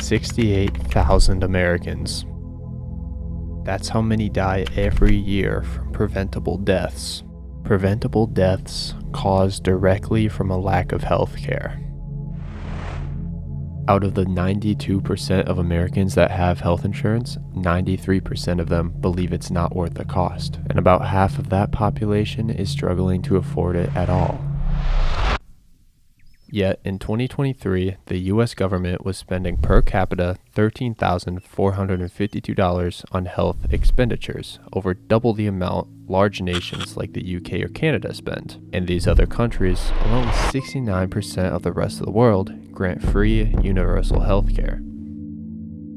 68,000 Americans. That's how many die every year from preventable deaths. Preventable deaths caused directly from a lack of health care. Out of the 92% of Americans that have health insurance, 93% of them believe it's not worth the cost, and about half of that population is struggling to afford it at all. Yet, in 2023, the US government was spending per capita $13,452 on health expenditures, over double the amount large nations like the UK or Canada spend. And these other countries, along with 69% of the rest of the world, grant free universal health care.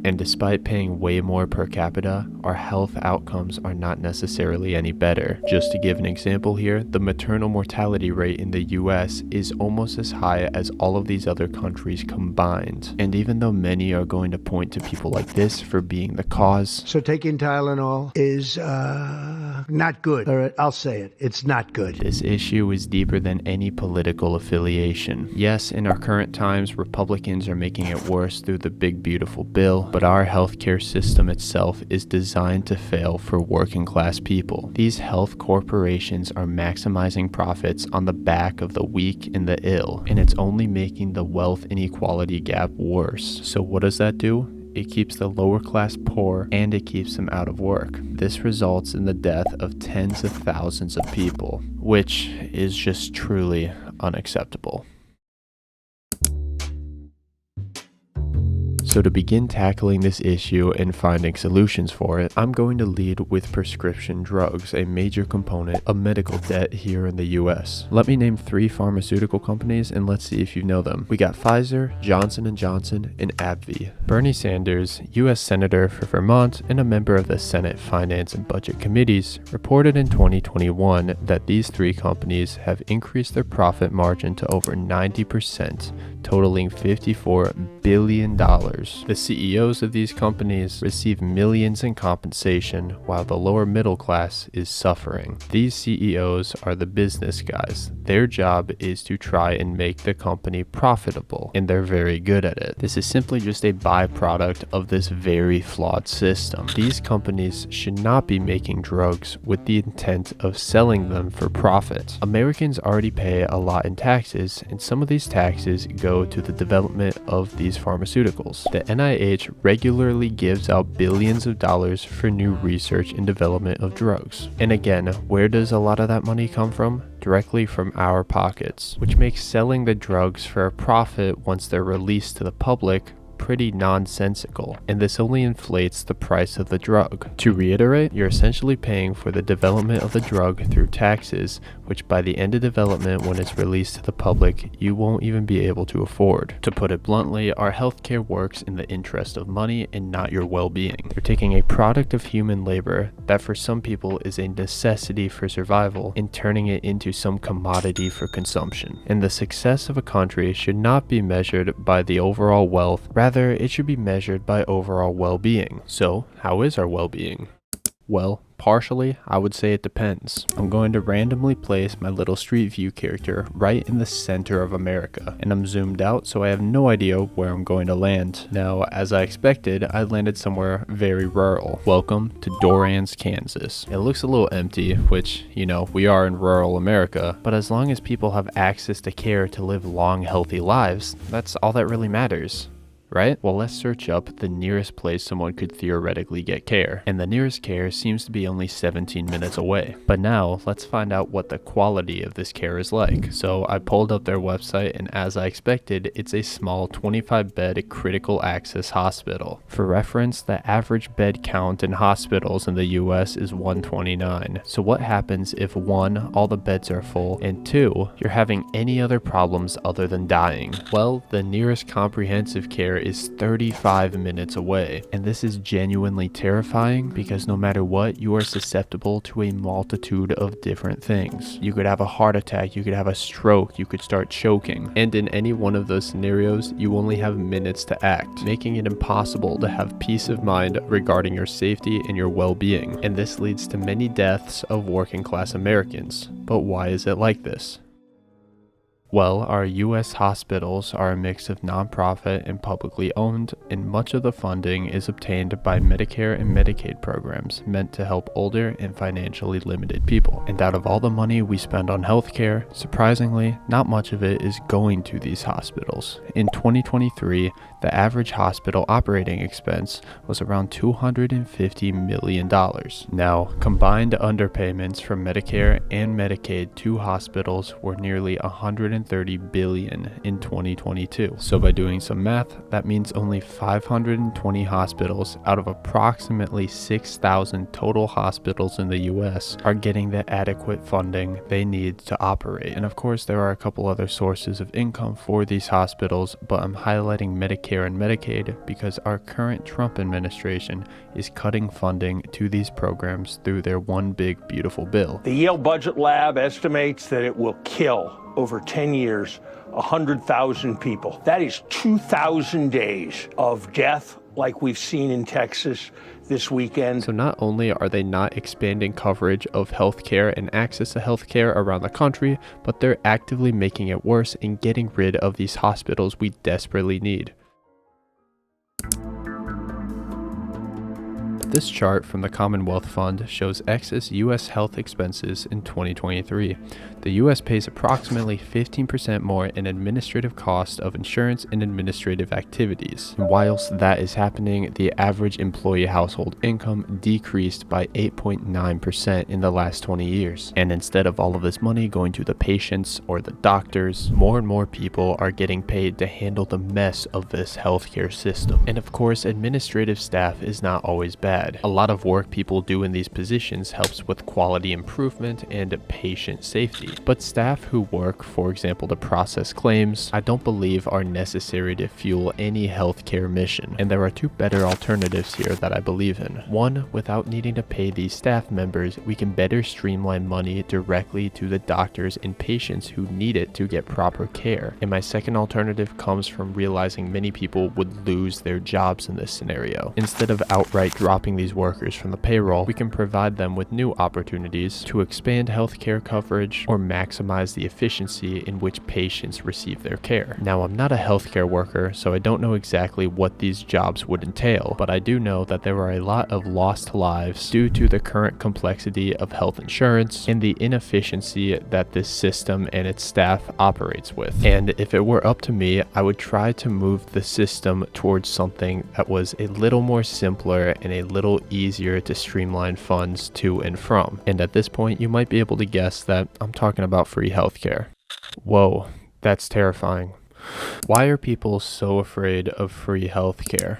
And despite paying way more per capita, our health outcomes are not necessarily any better. Just to give an example here, the maternal mortality rate in the US is almost as high as all of these other countries combined. And even though many are going to point to people like this for being the cause, so taking Tylenol is not good. All right, I'll say it. It's not good. This issue is deeper than any political affiliation. Yes, in our current times, Republicans are making it worse through the big beautiful bill, but our healthcare system itself is designed to fail for working class people. These health corporations are maximizing profits on the back of the weak and the ill, and it's only making the wealth inequality gap worse. So what does that do? It keeps the lower class poor, and it keeps them out of work. This results in the death of tens of thousands of people, which is just truly unacceptable. So to begin tackling this issue and finding solutions for it, I'm going to lead with prescription drugs, a major component of medical debt here in the US. Let me name 3 pharmaceutical companies and let's see if you know them. We got Pfizer, Johnson & Johnson, and AbbVie. Bernie Sanders, US Senator for Vermont and a member of the Senate Finance and Budget Committees, reported in 2021 that these 3 companies have increased their profit margin to over 90%, totaling $54 billion. The CEOs of these companies receive millions in compensation while the lower middle class is suffering. These CEOs are the business guys. Their job is to try and make the company profitable, and they're very good at it. This is simply just a byproduct of this very flawed system. These companies should not be making drugs with the intent of selling them for profit. Americans already pay a lot in taxes, and some of these taxes go to the development of these pharmaceuticals. The NIH regularly gives out billions of dollars for new research and development of drugs. And again, where does a lot of that money come from? Directly from our pockets, which makes selling the drugs for a profit once they're released to the public pretty nonsensical, and this only inflates the price of the drug. To reiterate, you're essentially paying for the development of the drug through taxes, which by the end of development, when it's released to the public, you won't even be able to afford. To put it bluntly, our healthcare works in the interest of money and not your well-being. They're taking a product of human labor that for some people is a necessity for survival and turning it into some commodity for consumption. And the success of a country should not be measured by the overall wealth, rather it should be measured by overall well-being. So, how is our well-being? Well, partially, I would say it depends. I'm going to randomly place my little Street View character right in the center of America, and I'm zoomed out so I have no idea where I'm going to land. Now, as I expected, I landed somewhere very rural. Welcome to Dorrance, Kansas. It looks a little empty, which, you know, we are in rural America, but as long as people have access to care to live long, healthy lives, that's all that really matters. Right? Well, let's search up the nearest place someone could theoretically get care. And the nearest care seems to be only 17 minutes away. But now, let's find out what the quality of this care is like. So I pulled up their website, and as I expected, it's a small 25-bed critical access hospital. For reference, the average bed count in hospitals in the US is 129. So what happens if 1, all the beds are full, and 2, you're having any other problems other than dying? Well, the nearest comprehensive care is 35 minutes away, and this is genuinely terrifying because no matter what, you are susceptible to a multitude of different things. You could have a heart attack, you could have a stroke, you could start choking, and in any one of those scenarios, you only have minutes to act, making it impossible to have peace of mind regarding your safety and your well-being, and this leads to many deaths of working class Americans. But why is it like this? Well, our U.S. hospitals are a mix of nonprofit and publicly owned, and much of the funding is obtained by Medicare and Medicaid programs meant to help older and financially limited people. And out of all the money we spend on healthcare, surprisingly, not much of it is going to these hospitals. In 2023, the average hospital operating expense was around $250 million. Now, combined underpayments from Medicare and Medicaid to hospitals were nearly $130 billion in 2022. So by doing some math, that means only 520 hospitals out of approximately 6,000 total hospitals in the US are getting the adequate funding they need to operate. And of course, there are a couple other sources of income for these hospitals, but I'm highlighting Medicare and Medicaid because our current Trump administration is cutting funding to these programs through their One Big Beautiful Bill. The Yale Budget Lab estimates that it will kill over 10 years, 100,000 people. That is 2,000 days of death like we've seen in Texas this weekend. So not only are they not expanding coverage of healthcare and access to healthcare around the country, but they're actively making it worse and getting rid of these hospitals we desperately need. This chart from the Commonwealth Fund shows excess U.S. health expenses in 2023. The U.S. pays approximately 15% more in administrative cost of insurance and administrative activities. And whilst that is happening, the average employee household income decreased by 8.9% in the last 20 years. And instead of all of this money going to the patients or the doctors, more and more people are getting paid to handle the mess of this healthcare system. And of course, administrative staff is not always bad. A lot of work people do in these positions helps with quality improvement and patient safety. But staff who work, for example, to process claims, I don't believe are necessary to fuel any healthcare mission. And there are two better alternatives here that I believe in. One, without needing to pay these staff members, we can better streamline money directly to the doctors and patients who need it to get proper care. And my second alternative comes from realizing many people would lose their jobs in this scenario. Instead of outright dropping these workers from the payroll, we can provide them with new opportunities to expand healthcare coverage or maximize the efficiency in which patients receive their care. Now, I'm not a healthcare worker, so I don't know exactly what these jobs would entail, but I do know that there are a lot of lost lives due to the current complexity of health insurance and the inefficiency that this system and its staff operates with. And if it were up to me, I would try to move the system towards something that was a little more simpler and a little easier to streamline funds to and from. And at this point, you might be able to guess that I'm talking about free healthcare. Whoa, that's terrifying. Why are people so afraid of free healthcare?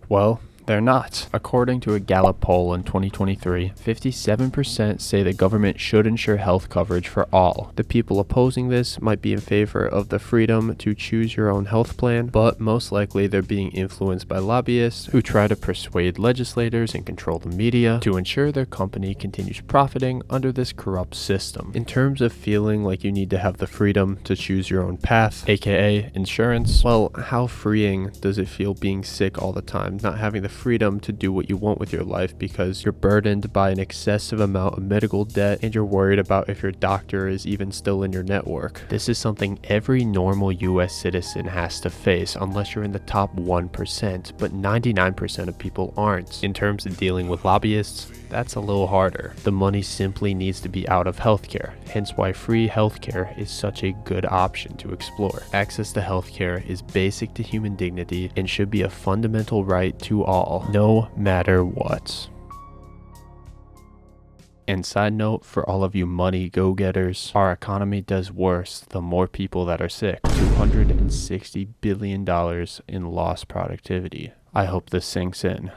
Well, they're not. According to a Gallup poll in 2023, 57% say the government should ensure health coverage for all. The people opposing this might be in favor of the freedom to choose your own health plan, but most likely they're being influenced by lobbyists who try to persuade legislators and control the media to ensure their company continues profiting under this corrupt system. In terms of feeling like you need to have the freedom to choose your own path, aka insurance, well, how freeing does it feel being sick all the time, not having the freedom to do what you want with your life because you're burdened by an excessive amount of medical debt and you're worried about if your doctor is even still in your network. This is something every normal US citizen has to face unless you're in the top 1%, but 99% of people aren't. In terms of dealing with lobbyists, that's a little harder. The money simply needs to be out of healthcare, hence why free healthcare is such a good option to explore. Access to healthcare is basic to human dignity and should be a fundamental right to all, no matter what. And side note, for all of you money go-getters, our economy does worse the more people that are sick. $260 billion in lost productivity. I hope this sinks in.